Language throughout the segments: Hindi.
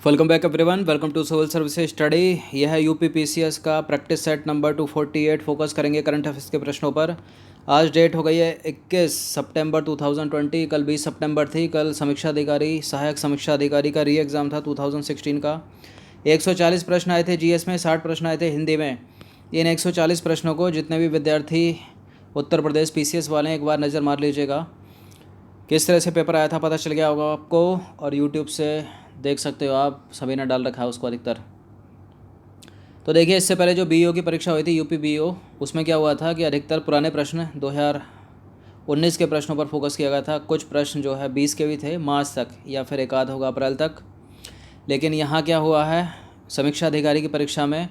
Welcome back everyone, welcome to civil services study. यह है यूपी पीसीएस का प्रैक्टिस सेट नंबर 248। फोकस करेंगे करंट अफेयर्स के प्रश्नों पर। आज डेट हो गई है 21 सितंबर 2020। कल 20 सितंबर थी। कल समीक्षा अधिकारी, सहायक समीक्षा अधिकारी का री एग्ज़ाम था 2016 का। 140 प्रश्न आए थे जीएस में, 60 प्रश्न आए थे हिंदी में। इन 140 प्रश्नों को जितने भी विद्यार्थी उत्तर प्रदेश पीसीएस वाले हैं, एक बार नज़र मार लीजिएगा। किस तरह से पेपर आया था पता चल गया होगा आपको, और यूट्यूब से देख सकते हो आप, सभी ने डाल रखा है उसको अधिकतर। तो देखिए, इससे पहले जो बीईओ की परीक्षा हुई थी, यूपी बीईओ, उसमें क्या हुआ था कि अधिकतर पुराने प्रश्न 2019 के प्रश्नों पर फोकस किया गया था। कुछ प्रश्न जो है 20 के भी थे मार्च तक, या फिर एक आध होगा अप्रैल तक। लेकिन यहाँ क्या हुआ है समीक्षा अधिकारी की परीक्षा में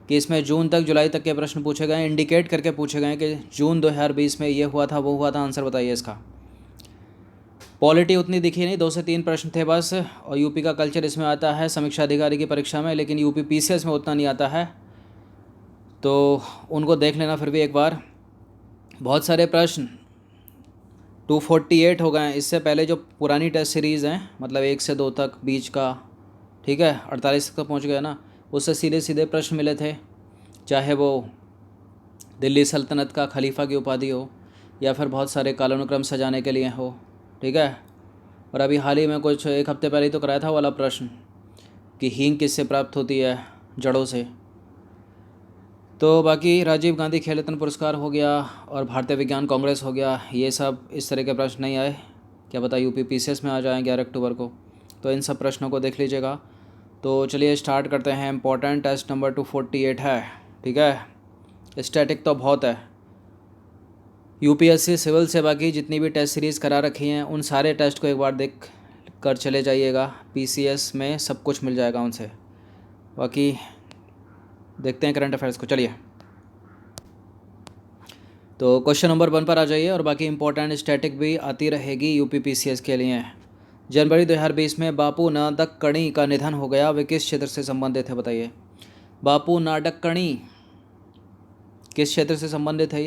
कि इसमें जून तक, जुलाई तक के प्रश्न पूछे गए, इंडिकेट करके पूछे गए कि जून 2020 में ये हुआ था, वो हुआ था, आंसर बताइए इसका। पॉलिटी उतनी दिखी नहीं, 2 से 3 प्रश्न थे बस। और यूपी का कल्चर इसमें आता है समीक्षा अधिकारी की परीक्षा में, लेकिन यूपी पीसीएस में उतना नहीं आता है, तो उनको देख लेना फिर भी एक बार। बहुत सारे प्रश्न 248 हो गए हैं। इससे पहले जो पुरानी टेस्ट सीरीज़ हैं, मतलब 1 से 2 तक बीच का, ठीक है, 48 तक पहुँच गए ना, उससे सीधे सीधे प्रश्न मिले थे। चाहे वो दिल्ली सल्तनत का खलीफा की उपाधि हो, या फिर बहुत सारे कालानुक्रम सजाने के लिए हो, ठीक है। और अभी हाल ही में कुछ एक हफ्ते पहले ही तो कराया था वाला प्रश्न कि हींग किससे प्राप्त होती है, जड़ों से। तो बाकी राजीव गांधी खेल रत्न पुरस्कार हो गया, और भारतीय विज्ञान कांग्रेस हो गया, ये सब इस तरह के प्रश्न नहीं आए। क्या पता यूपी पीसीएस में आ जाएँ 11 अक्टूबर को। तो इन सब प्रश्नों को देख लीजिएगा। तो चलिए स्टार्ट करते हैं। इंपॉर्टेंट टेस्ट नंबर 248 है, ठीक है। स्टैटिक तो बहुत है। यूपीएससी सिविल से बाकी जितनी भी टेस्ट सीरीज़ करा रखी हैं, उन सारे टेस्ट को एक बार देख कर चले जाइएगा। पीसीएस में सब कुछ मिल जाएगा उनसे। बाकी देखते हैं करंट अफेयर्स को, चलिए। तो क्वेश्चन नंबर 1 पर आ जाइए, और बाकी इंपॉर्टेंट स्टैटिक भी आती रहेगी यूपी पीसीएस के लिए। जनवरी 2020 में बापू नाडक्कणी का निधन हो गया। वे किस क्षेत्र से संबंधित है बताइए। बापू नाडक्कणी किस क्षेत्र से संबंधित है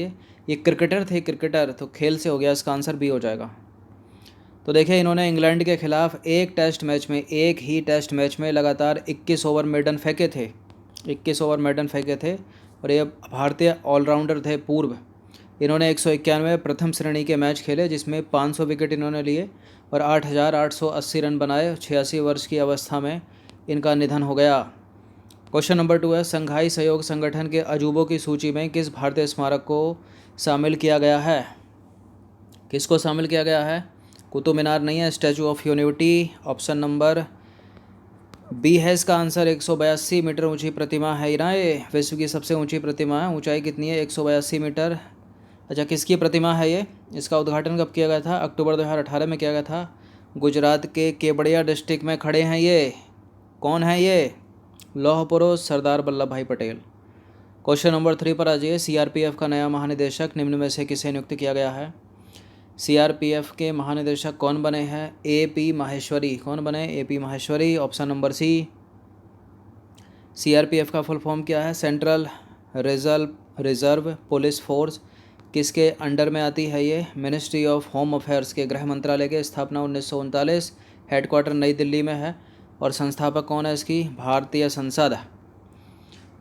ये क्रिकेटर थे, क्रिकेटर। तो खेल से हो गया, इसका आंसर बी हो जाएगा। तो देखिए, इन्होंने इंग्लैंड के खिलाफ एक ही टेस्ट मैच में लगातार 21 ओवर मेडन फेंके थे। 21 ओवर मेडन फेंके थे, और ये भारतीय ऑलराउंडर थे पूर्व। इन्होंने 191 प्रथम श्रेणी के मैच खेले, जिसमें 500 विकेट इन्होंने लिए और 8,880 रन बनाए। 86 वर्ष की अवस्था में इनका निधन हो गया। क्वेश्चन नंबर 2 है, संघाई सहयोग संगठन के अजूबों की सूची में किस भारतीय स्मारक को शामिल किया गया है। किसको शामिल किया गया है। कुतुब मीनार नहीं है, Statue of Unity option number B है इसका आंसर। 182 मीटर ऊंची प्रतिमा है ना, ये विश्व की सबसे ऊंची प्रतिमा है। ऊंचाई कितनी है, 182 मीटर। अच्छा, किसकी प्रतिमा है ये, इसका उद्घाटन कब किया गया था, अक्टूबर 2018 में किया गया था। गुजरात के केवड़िया डिस्ट्रिक्ट में खड़े हैं ये। कौन है ये, लौह पुरुष सरदार वल्लभ भाई पटेल। क्वेश्चन नंबर 3 पर आ जाइए। सीआरपीएफ का नया महानिदेशक निम्न में से किसे नियुक्त किया गया है। सीआरपीएफ के महानिदेशक कौन बने हैं, एपी माहेश्वरी। कौन बने, AP Maheshwari, option number C. CRPF का फुल फॉर्म क्या है, सेंट्रल रिजर्व पुलिस फोर्स। किसके अंडर में आती है ये, मिनिस्ट्री ऑफ होम अफेयर्स के, गृह मंत्रालय के। स्थापना 1939, हेडक्वार्टर नई दिल्ली में है, और संस्थापक कौन है इसकी, भारतीय संसद।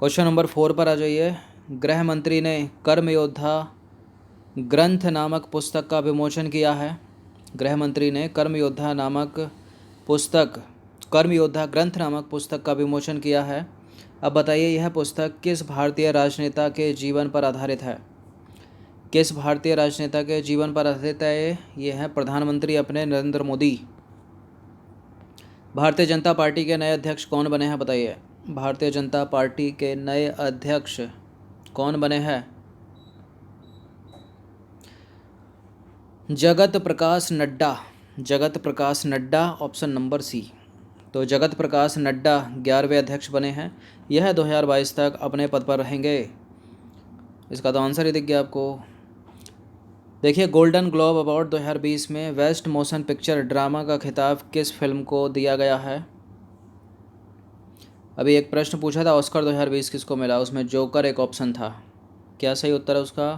क्वेश्चन नंबर 4 पर आ जाइए। गृह मंत्री ने कर्म योद्धा ग्रंथ नामक पुस्तक का विमोचन किया है। गृह मंत्री ने कर्म योद्धा ग्रंथ नामक पुस्तक का विमोचन किया है। अब बताइए, यह पुस्तक किस भारतीय राजनेता के जीवन पर आधारित है। किस भारतीय राजनेता के जीवन पर आधारित है ये है प्रधानमंत्री अपने नरेंद्र मोदी। भारतीय जनता पार्टी के नए अध्यक्ष कौन बने हैं बताइए। भारतीय जनता पार्टी के नए अध्यक्ष कौन बने हैं, Jagat Prakash Nadda. Jagat Prakash Nadda, option number C. तो जगत प्रकाश नड्डा 11वें अध्यक्ष बने हैं। यह 2022 तक अपने पद पर रहेंगे। इसका तो आंसर ही दिख गया आपको। देखिए, गोल्डन ग्लोब अवार्ड 2020 में बेस्ट मोशन पिक्चर ड्रामा का खिताब किस फिल्म को दिया गया है। अभी एक प्रश्न पूछा था, ऑस्कर 2020 किसको मिला, उसमें जोकर एक ऑप्शन था। क्या सही उत्तर है उसका,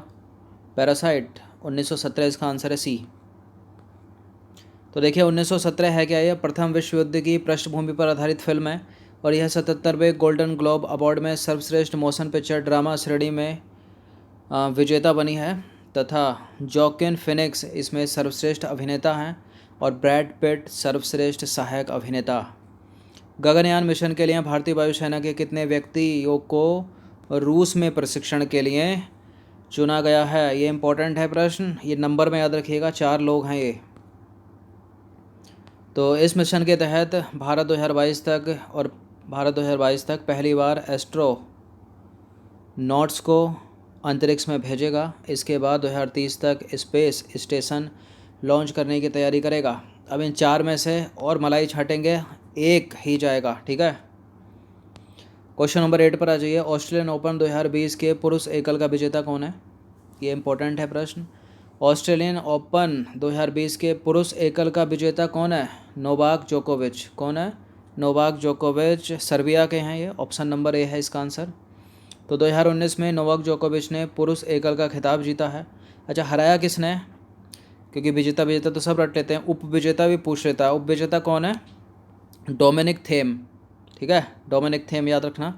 पैरासाइट 1917, इसका आंसर है सी। तो देखिए 1917 है क्या, ये प्रथम विश्व युद्ध की पृष्ठभूमि पर आधारित फिल्म है और यह 77वें गोल्डन ग्लोब अवार्ड में सर्वश्रेष्ठ मोशन पिक्चर ड्रामा श्रेणी में विजेता बनी है तथा जॉकिन फिनिक्स इसमें सर्वश्रेष्ठ अभिनेता हैं और ब्रैड पिट सर्वश्रेष्ठ सहायक अभिनेता। गगनयान मिशन के लिए भारतीय वायुसेना के कितने व्यक्तियों को रूस में प्रशिक्षण के लिए चुना गया है? ये इंपॉर्टेंट है प्रश्न, ये नंबर में याद रखिएगा, 4 लोग हैं ये। तो इस मिशन के तहत भारत 2022 तक पहली बार एस्ट्रोनॉट्स को अंतरिक्ष में भेजेगा। इसके बाद 2030 तक स्पेस स्टेशन लॉन्च करने की तैयारी करेगा। अब इन 4 में से और मलाई छाटेंगे, एक ही जाएगा, ठीक है। क्वेश्चन नंबर 8 पर आ जाइए। ऑस्ट्रेलियन ओपन 2020 के पुरुष एकल का विजेता कौन है? ये इंपॉर्टेंट है प्रश्न। ऑस्ट्रेलियन ओपन 2020 के पुरुष एकल का विजेता कौन है? नोवाक जोकोविच। कौन है? नोवाक जोकोविच, सर्बिया के हैं ये। ऑप्शन नंबर ए है इसका आंसर। तो 2019 में नोवाक जोकोविच ने पुरुष एकल का खिताब जीता है। अच्छा, हराया किसने? क्योंकि विजेता तो सब रट लेते हैं, उप विजेता भी पूछ लेता है। उप विजेता कौन है? डोमिनिक थेम, ठीक है, डोमिनिक थेम याद रखना।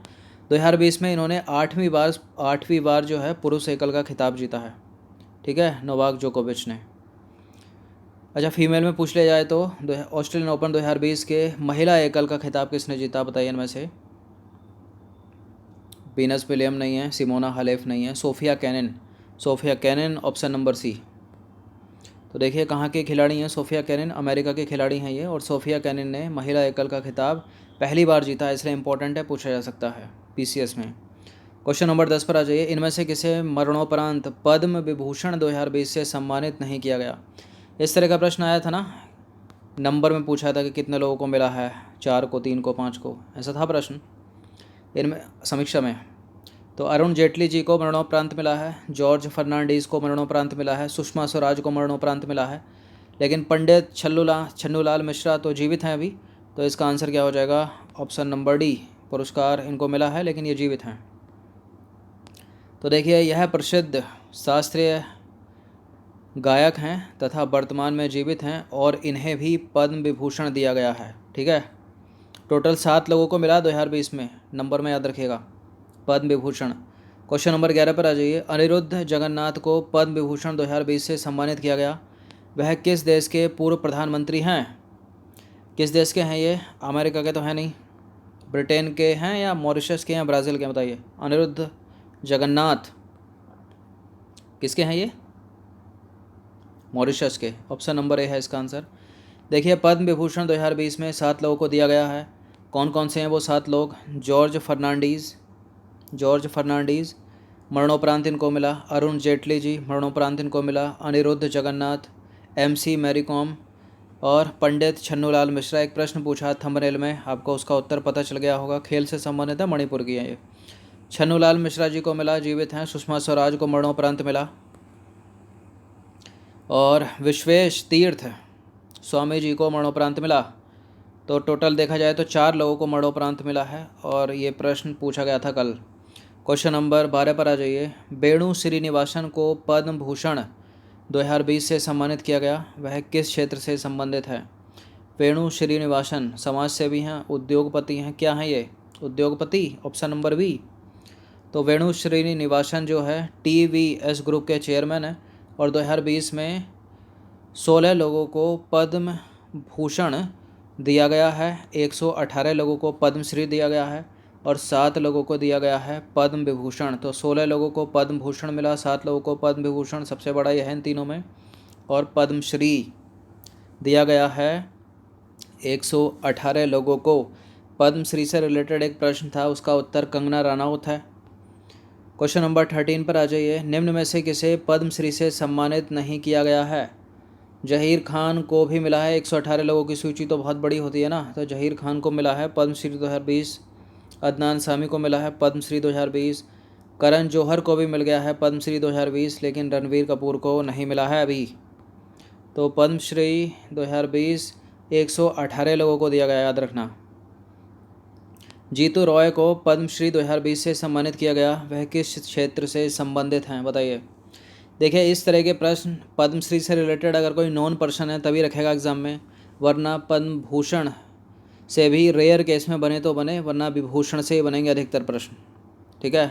2020 में इन्होंने 8वीं बार जो है पुरुष एकल का खिताब जीता है, ठीक है, नोवाक जोकोविच ने। अच्छा, फीमेल में पूछ लिया जाए तो ऑस्ट्रेलियन ओपन 2020 के महिला एकल का खिताब किसने जीता? बताइए इनमें से। वीनस विलियम नहीं है, सिमोना हालेप नहीं है, Sofia Kenin, option number C. तो देखिए कहाँ के खिलाड़ी हैं सोफिया कैनिन? अमेरिका के खिलाड़ी हैं ये। और सोफिया कैनिन ने महिला एकल का खिताब पहली बार जीता है, इसलिए इंपॉर्टेंट है, पूछा जा सकता है पीसीएस में। क्वेश्चन नंबर 10 पर आ जाइए। इनमें से किसे मरणोपरांत पद्म विभूषण 2020 से सम्मानित नहीं किया गया? इस तरह का प्रश्न आया था ना, नंबर में पूछा था कि कितने लोगों को मिला है, 4 को, 3 को, 5 को, ऐसा था प्रश्न इनमें समीक्षा में। तो अरुण जेटली जी को मरणोपरांत मिला है, जॉर्ज फर्नांडीज़ को मरणोपरांत मिला है, सुषमा स्वराज को मरणोपरांत मिला है, लेकिन पंडित छन्नूलाल मिश्रा तो जीवित हैं अभी। तो इसका आंसर क्या हो जाएगा? ऑप्शन नंबर डी, पुरस्कार इनको मिला है लेकिन ये जीवित हैं। तो देखिए यह प्रसिद्ध शास्त्रीय गायक हैं तथा वर्तमान में जीवित हैं और इन्हें भी पद्म विभूषण दिया गया है, ठीक है। टोटल 7 लोगों को मिला 2020 में, नंबर में याद रखिएगा, पद्म विभूषण। क्वेश्चन नंबर 11 पर आ जाइए। अनिरुद्ध जगन्नाथ को पद्म विभूषण 2020 से सम्मानित किया गया, वह किस देश के पूर्व प्रधानमंत्री हैं? किस देश के हैं ये? अमेरिका के तो हैं नहीं, ब्रिटेन के हैं या मॉरिशस के या ब्राज़ील के? बताइए। अनिरुद्ध जगन्नाथ किसके हैं ये? मॉरिशस के। ऑप्शन नंबर ए है इसका आंसर। देखिए पद्म विभूषण 2020 में 7 लोगों को दिया गया है। कौन कौन से हैं वो 7 लोग? जॉर्ज फर्नांडीज़ मरणोपरांत इनको मिला, अरुण जेटली जी मरणोपरांत इनको मिला, अनिरुद्ध जगन्नाथ, MC मैरी कॉम और पंडित छन्नूलाल मिश्रा। एक प्रश्न पूछा थंबनेल में, आपको उसका उत्तर पता चल गया होगा, खेल से संबंधित है, मणिपुर की है ये। छन्नूलाल मिश्रा जी को मिला, जीवित हैं। सुषमा स्वराज को मरणोपरांत मिला और विश्वेश तीर्थ स्वामी जी को मरणोपरांत मिला। तो टोटल देखा जाए तो 4 लोगों को मरणोपरांत मिला है और ये प्रश्न पूछा गया था कल। क्वेश्चन नंबर 12 पर आ जाइए। वेणु श्रीनिवासन को पद्म भूषण 2020 से सम्मानित किया गया, वह किस क्षेत्र से संबंधित है? वेणु श्रीनिवासन समाज सेवी हैं, उद्योगपति हैं, क्या हैं ये? उद्योगपति, ऑप्शन नंबर बी। तो वेणु श्रीनिवासन जो है TVS ग्रुप के चेयरमैन हैं और 2020 में 16 लोगों को पद्म भूषण दिया गया है, 118 लोगों को पद्मश्री दिया गया है और 7 लोगों को दिया गया है पद्म विभूषण। तो 16 लोगों को पद्म भूषण मिला, 7 लोगों को पद्म विभूषण, सबसे बड़ा यह है इन तीनों में, और पद्मश्री दिया गया है 118 लोगों को। पद्मश्री से रिलेटेड एक प्रश्न था, उसका उत्तर कंगना रनौत है। क्वेश्चन नंबर 13 पर आ जाइए। निम्न में से किसे पद्मश्री से सम्मानित नहीं किया गया है? जहीर खान को भी मिला है, 118 लोगों की सूची तो बहुत बड़ी होती है ना, तो जहीर खान को मिला है पद्मश्री 2020। अदनान सामी को मिला है पद्मश्री 2020। करण जौहर को भी मिल गया है पद्मश्री 2020, लेकिन रणवीर कपूर को नहीं मिला है अभी। तो पद्मश्री 2020 118 लोगों को दिया गया, याद रखना। जीतू रॉय को पद्मश्री 2020 से सम्मानित किया गया, वह किस क्षेत्र से संबंधित हैं? बताइए। देखिए इस तरह के प्रश्न पद्मश्री से रिलेटेड अगर कोई नॉन पर्सन है तभी रखेगा एग्जाम में, वरना पद्म भूषण से भी रेयर केस में बने तो बने, वरना विभूषण से ही बनेंगे अधिकतर प्रश्न। ठीक है,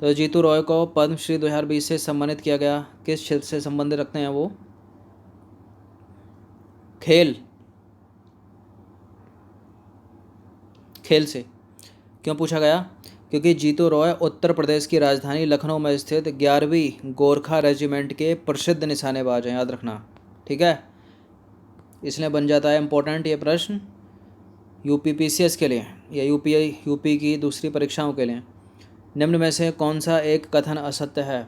तो जीतू रॉय को पद्मश्री 2020 से सम्मानित किया गया, किस क्षेत्र से संबंध रखते हैं वो? खेल से। क्यों पूछा गया? क्योंकि जीतू रॉय उत्तर प्रदेश की राजधानी लखनऊ में स्थित 11वीं गोरखा रेजिमेंट के प्रसिद्ध निशानेबाज हैं, याद रखना। ठीक है, इसलिए बन जाता है इम्पोर्टेंट ये प्रश्न यूपीपीसीएस के लिए या यूपी की दूसरी परीक्षाओं के लिए। निम्न में से कौन सा एक कथन असत्य है?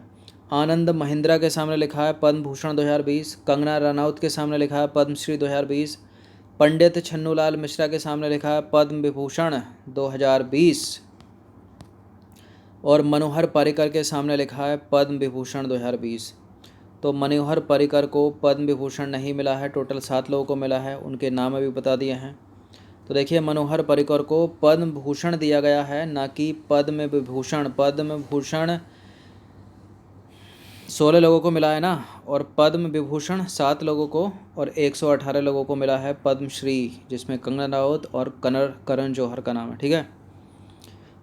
आनंद महिंद्रा के सामने लिखा है पद्म भूषण 2020, कंगना रनौत के सामने लिखा है पद्मश्री 2020, पंडित छन्नूलाल मिश्रा के सामने लिखा है पद्म विभूषण 2020 और मनोहर पर्रिकर के सामने लिखा है पद्म विभूषण 2020। तो मनोहर पर्रिकर को पद्म विभूषण नहीं मिला है, टोटल 7 लोगों को मिला है, उनके नाम अभी बता दिए हैं। तो देखिए मनोहर पर्रिकर को पद्म भूषण दिया गया है, ना कि पद्म विभूषण। पद्म भूषण 16 लोगों को मिला है ना, और पद्म विभूषण 7 लोगों को और 118 लोगों को मिला है पद्मश्री, जिसमें कंगना रनौत और करण जौहर का नाम है। ठीक है,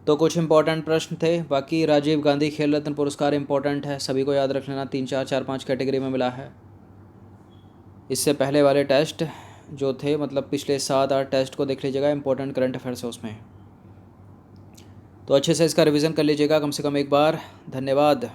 तो कुछ इंपॉर्टेंट प्रश्न थे। बाकी राजीव गांधी खेल रत्न पुरस्कार इंपॉर्टेंट है, सभी को याद रख लेना। 3, 4, 4, 5 कैटेगरी में मिला है। इससे पहले वाले टेस्ट जो थे, मतलब पिछले 7-8 टेस्ट को देख लीजिएगा, इंपॉर्टेंट करंट अफेयर्स है उसमें। तो अच्छे से इसका रिवीजन कर लीजिएगा कम से कम एक बार। धन्यवाद।